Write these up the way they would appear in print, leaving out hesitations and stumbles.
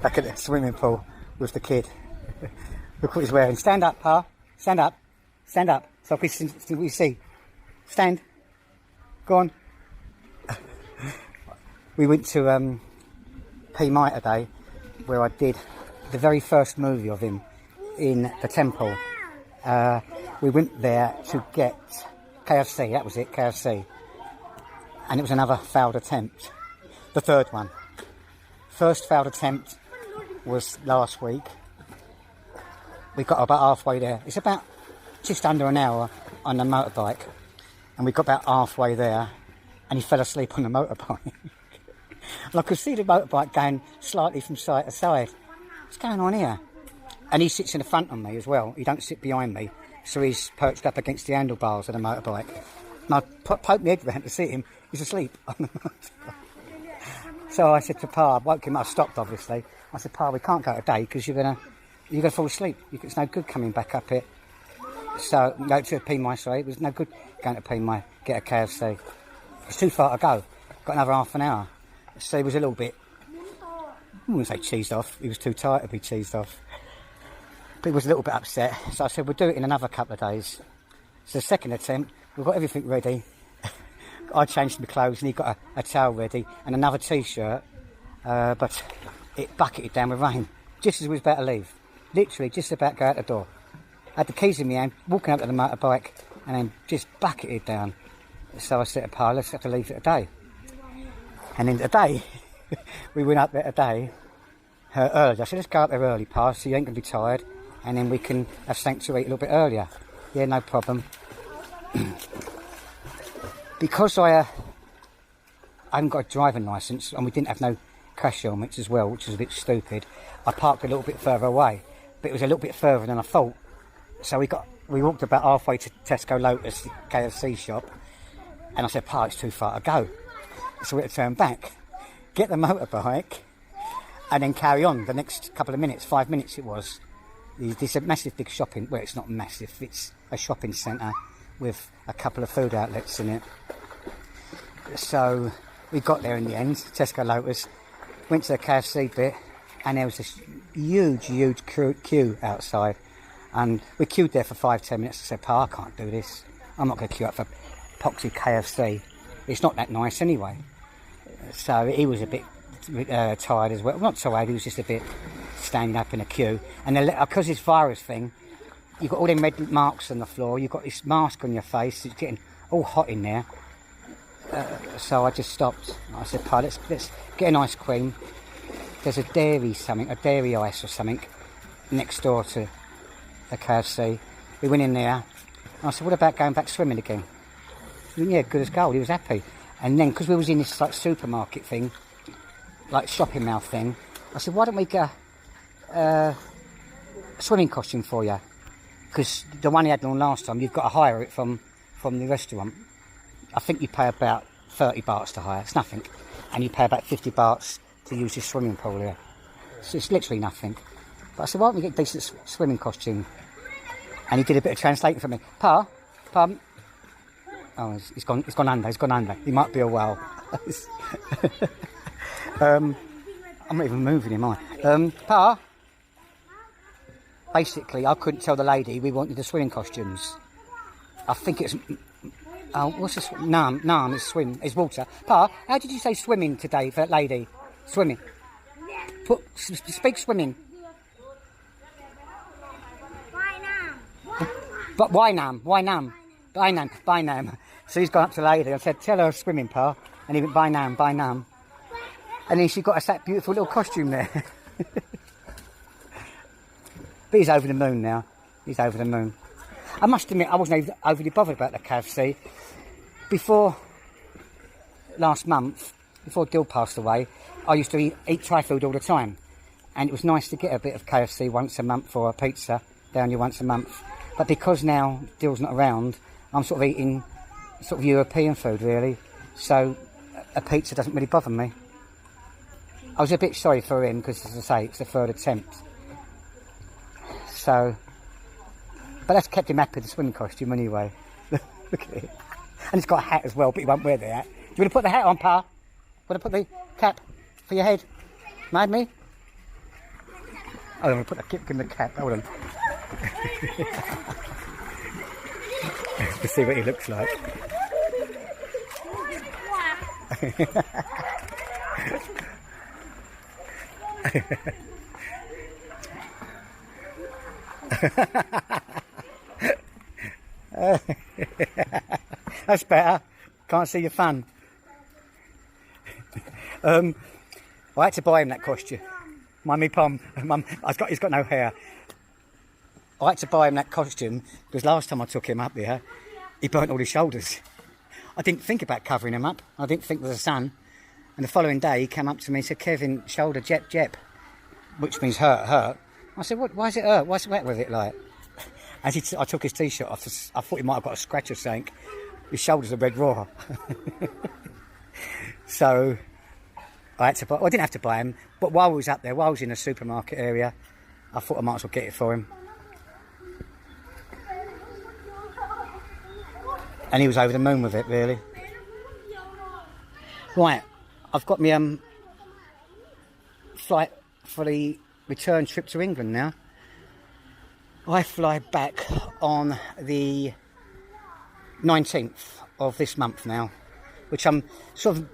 back at the swimming pool with the kid. Look what he's wearing. Stand up, Pa. Stand up. Stand up. So we see. Stand. Go on. We went to P. Mai today, where I did the very first movie of him in the temple. We went there to get KFC, that was it, KFC. And it was another failed attempt. The third one. First failed attempt was last week. We got about halfway there. It's about just under an hour on the motorbike. And we got about halfway there and he fell asleep on the motorbike. And I could see the motorbike going slightly from side to side. What's going on here? And he sits in the front of me as well. He don't sit behind me. So he's perched up against the handlebars of the motorbike. And I poked my head round to see him. He's asleep on the motorbike. So I said to Pa, I woke him up, stopped obviously. I said, Pa, we can't go today because you're gonna fall asleep. It's no good coming back up here. So go to P. Mai, sorry. It was no good going to P. Mai, get a KFC. It's too far to go. Got another half an hour. So he was a little bit, I wouldn't say cheesed off. He was too tired to be cheesed off. But he was a little bit upset. So I said, we'll do it in another couple of days. So the second attempt, we've got everything ready. I changed my clothes and he got a towel ready and another t-shirt. But it bucketed down with rain. Just as we was about to leave. Literally just about to go out the door. I had the keys in my hand, walking up to the motorbike and then just bucketed down. So I said to Pa, let's have to leave it today. And then today, we went up there today, early. I said, let's go up there early, Pa, so you ain't going to be tired. And then we can have something to eat a little bit earlier. Yeah, no problem. Because I haven't got a driving licence and we didn't have no crash helmets as well, which was a bit stupid, I parked a little bit further away. But it was a little bit further than I thought. So we walked about halfway to Tesco Lotus, the KFC shop. And I said, Pa, it's too far to go. So we had to turn back, get the motorbike, and then carry on the next couple of minutes, 5 minutes it was. There's a massive big shopping, well, it's not massive, it's a shopping centre with a couple of food outlets in it. So we got there in the end, Tesco Lotus, went to the KFC bit, and there was this huge queue outside. And we queued there for 5-10 minutes. I said, Pa, I can't do this. I'm not going to queue up for poxy KFC. It's not that nice anyway. So he was a bit tired as well. Not tired, he was just a bit standing up in a queue. And because this virus thing, you've got all them red marks on the floor, you've got this mask on your face, it's getting all hot in there. So I just stopped. I said, Pa, let's get an ice cream. There's a dairy ice or something next door to the KFC. We went in there. And I said, what about going back swimming again? Yeah, good as gold. He was happy. And then, because we was in this like supermarket thing, like shopping mall thing, I said, why don't we get a swimming costume for you? Because the one he had on last time, you've got to hire it from the restaurant. I think you pay about 30 bahts to hire. It's nothing. And you pay about 50 bahts to use your swimming pool here. So it's literally nothing. But I said, why don't we get a decent swimming costume? And he did a bit of translating for me. Pa, oh, he's gone under. He might be a whale. I'm not even moving him, am I? Pa? Basically, I couldn't tell the lady we wanted the swimming costumes. I think it's... Oh, what's this? Nam, it's swim. It's water. Pa, how did you say swimming today for that lady? Swimming. Speak swimming. But why Nam? Bye Nam. So he's gone up to the lady. I said, tell her swimming, Pa. And he went, bye Nam. And then she got us that beautiful little costume there. But he's over the moon now. He's over the moon. I must admit, I wasn't overly bothered about the KFC. Before last month, before Dill passed away, I used to eat Thai food all the time. And it was nice to get a bit of KFC once a month or a pizza down here once a month. But because now Dill's not around, I'm sort of eating sort of European food, really. So a pizza doesn't really bother me. I was a bit sorry for him because, as I say, it's the third attempt. So, but that's kept him happy, the swimming costume, anyway. Look at it. And it's got a hat as well, but he won't wear the hat. Do you want to put the hat on, Pa? Want to put the cap for your head? Mind me? I'm going to put a kick in the cap. Hold on. To see what he looks like. That's better. Can't see your fun. I had to buy him that costume. Mummy Pom, Mum, he's got no hair. I had to buy him that costume because last time I took him up there, he burnt all his shoulders. I didn't think about covering him up. I didn't think there was a sun. And the following day, he came up to me and said, "Kevin, shoulder jep," which means hurt. I said, "What? Why is it hurt? What's wet with it like?" As I took his t-shirt off, I thought he might have got a scratch or something. His shoulders are red raw. So I had to buy. Well, I didn't have to buy him, but while I was up there, while I was in the supermarket area, I thought I might as well get it for him. And he was over the moon with it, really. Right, I've got my flight for the return trip to England now. I fly back on the 19th of this month now, which I'm sort of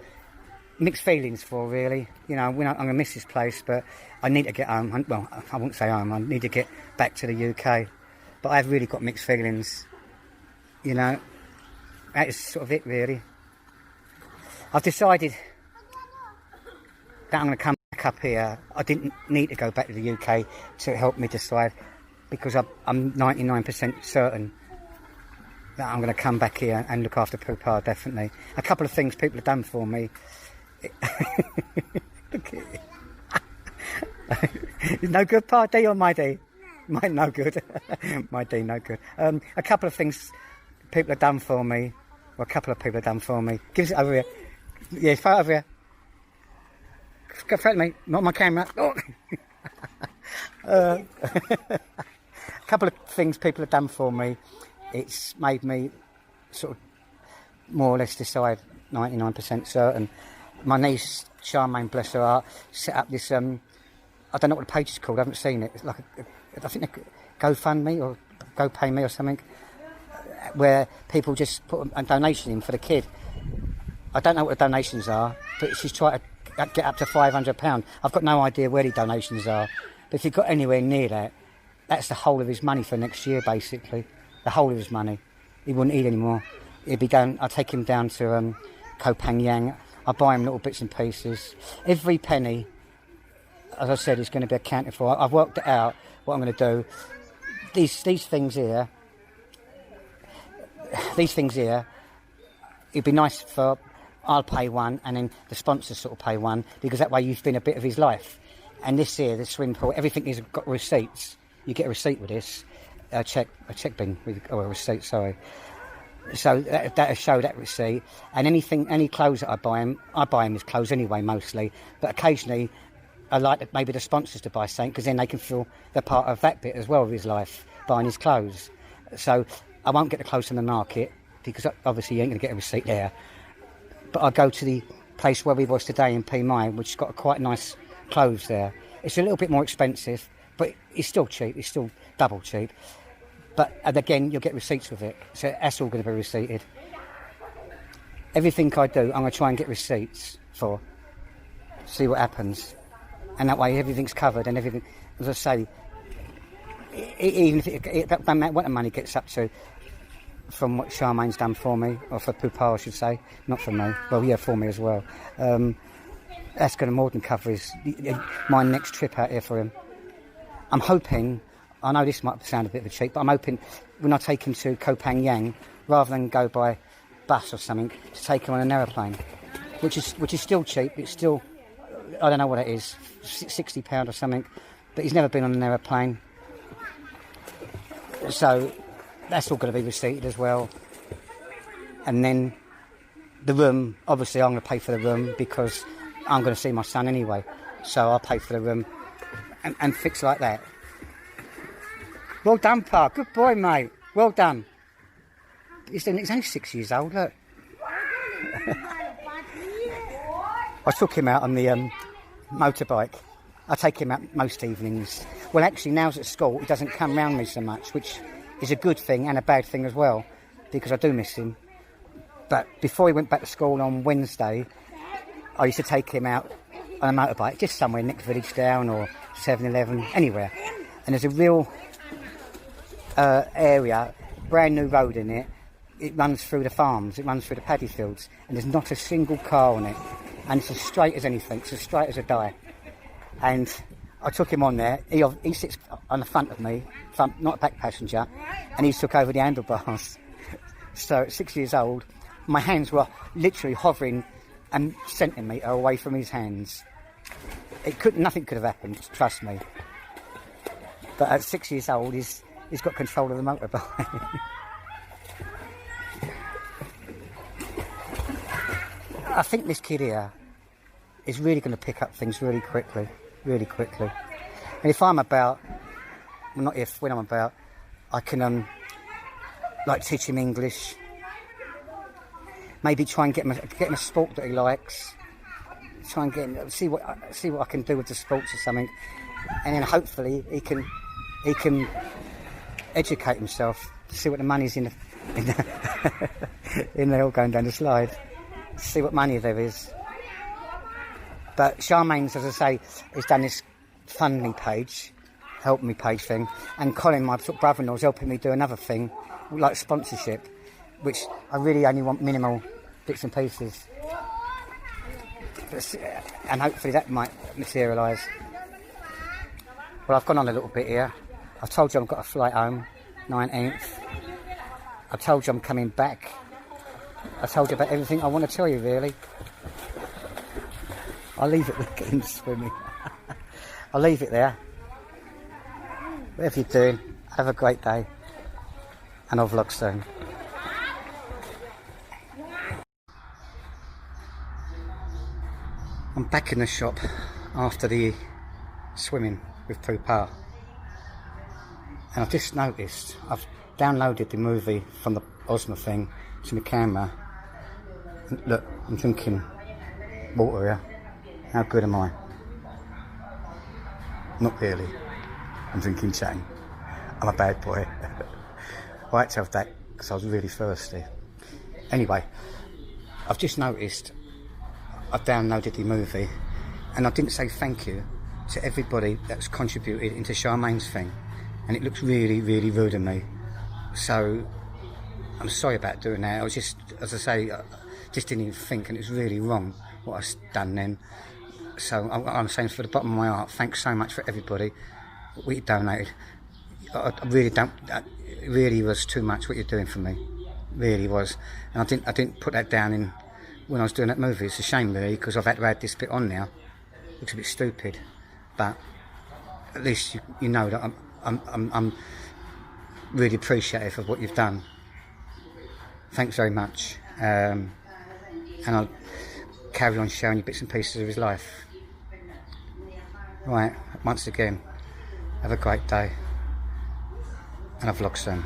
mixed feelings for, really. You know, I'm going to miss this place, but I need to get home. Well, I won't say home, I need to get back to the UK. But I've really got mixed feelings, you know. That is sort of it, really. I've decided that I'm going to come back up here. I didn't need to go back to the UK to help me decide, because I'm 99% certain that I'm going to come back here and look after Poopa, definitely. A couple of things people have done for me. Look at it. No good, Pa? D or my D? Mine no good. My D no good. A couple of things people have done for me. Well, a couple of people have done for me. Give it over here. Yeah, throw it over here. Go throw it to me. Not my camera. Oh. A couple of things people have done for me. It's made me sort of more or less decide 99% certain. My niece, Charmaine, bless her heart, set up this, I don't know what the page is called, I haven't seen it. It's like, I think GoFundMe or GoPayMe or something, where people just put a donation in for the kid. I don't know what the donations are, but she's trying to get up to £500. I've got no idea where the donations are, but if he got anywhere near that, that's the whole of his money for next year, basically. The whole of his money. He wouldn't eat anymore. He'd be going, I'll take him down to Koh Phangan. I'll buy him little bits and pieces. Every penny, as I said, is going to be accounted for. I've worked it out, what I'm going to do. These things here, it'd be nice for, I'll pay one, and then the sponsors sort of pay one, because that way you've been a bit of his life. And this here, the swimming pool, everything has got receipts. You get a receipt with this. A check bin, a receipt, sorry. So that'll show that receipt. And any clothes that I buy him his clothes anyway, mostly. But occasionally, I like maybe the sponsors to buy something, because then they can feel they're part of that bit as well of his life, buying his clothes. So I won't get the clothes from the market, because obviously you ain't going to get a receipt there. But I go to the place where we was today in Pimai, which has got quite nice clothes there. It's a little bit more expensive, but it's still cheap. It's still double cheap. But and again, you'll get receipts with it, so that's all going to be receipted. Everything I do, I'm going to try and get receipts for. See what happens, and that way everything's covered and everything. As I say, even if that doesn't matter what the money gets up to, from what Charmaine's done for me, or for Poopa, I should say, not for me. Well, yeah, for me as well. That's going to more than cover my next trip out here for him. I'm hoping. I know this might sound a bit of a cheat, but I'm hoping when I take him to Koh Phangan, rather than go by bus or something, to take him on an aeroplane, which is still cheap. It's still, I don't know what it is, £60 or something, but he's never been on an aeroplane, so that's all going to be receipted as well. And then the room, obviously I'm going to pay for the room, because I'm going to see my son anyway, so I'll pay for the room and fix like that. Well done, Pa. Good boy, mate. Well done. He's only 6 years old, look. I took him out on the motorbike, I take him out most evenings. Well, actually, now he's at school, he doesn't come round me so much, which is a good thing and a bad thing as well, because I do miss him. But before he went back to school on Wednesday, I used to take him out on a motorbike, just somewhere next village down or 7-Eleven, anywhere. And there's a real area, brand new road in it. It runs through the farms, it runs through the paddy fields, and there's not a single car on it. And it's as straight as anything, it's as straight as a die. And I took him on there. He sits on the front of me, not a back passenger, and he took over the handlebars. So at 6 years old, my hands were literally hovering a centimetre away from his hands. Nothing could have happened, trust me. But at 6 years old, he's got control of the motorbike. I think this kid here is really going to pick up things really quickly. And if I'm about, well, not if, when I'm about, I can like teach him English, maybe try and get him a sport that he likes, try and get him, see what I can do with the sports or something, and then hopefully he can educate himself, see what the money's in the hill going down the slide, see what money there is. But Charmaine's, as I say, has done this fund me page, help me page thing, and Colin, my sort of brother-in-law, is helping me do another thing, like sponsorship, which I really only want minimal bits and pieces. And hopefully that might materialise. Well, I've gone on a little bit here. I've told you I've got a flight home, 19th. I've told you I'm coming back. I told you about everything I want to tell you, really. I'll leave it with getting swimming. I'll leave it there. Whatever you're doing, have a great day. And I'll vlog soon. I'm back in the shop after the swimming with Poopa. And I've just noticed, I've downloaded the movie from the Osmo thing to my camera. And look, I'm drinking water here. How good am I? Not really. I'm drinking chain. I'm a bad boy. I had to have that because I was really thirsty. Anyway, I've just noticed I've downloaded the movie and I didn't say thank you to everybody that's contributed into Charmaine's thing, and it looks really, really rude of me. So I'm sorry about doing that. I was just, as I say, just didn't even think, and it was really wrong what I've done then. So I'm saying from the bottom of my heart, thanks so much for everybody what you donated. I really don't. It really was too much what you're doing for me. Really was, and I didn't put that down in when I was doing that movie. It's a shame really, because I've had to add this bit on now. Looks a bit stupid, but at least you know that I'm really appreciative of what you've done. Thanks very much, and I'll carry on showing you bits and pieces of his life. Right, once again, have a great day, and I'll vlog soon.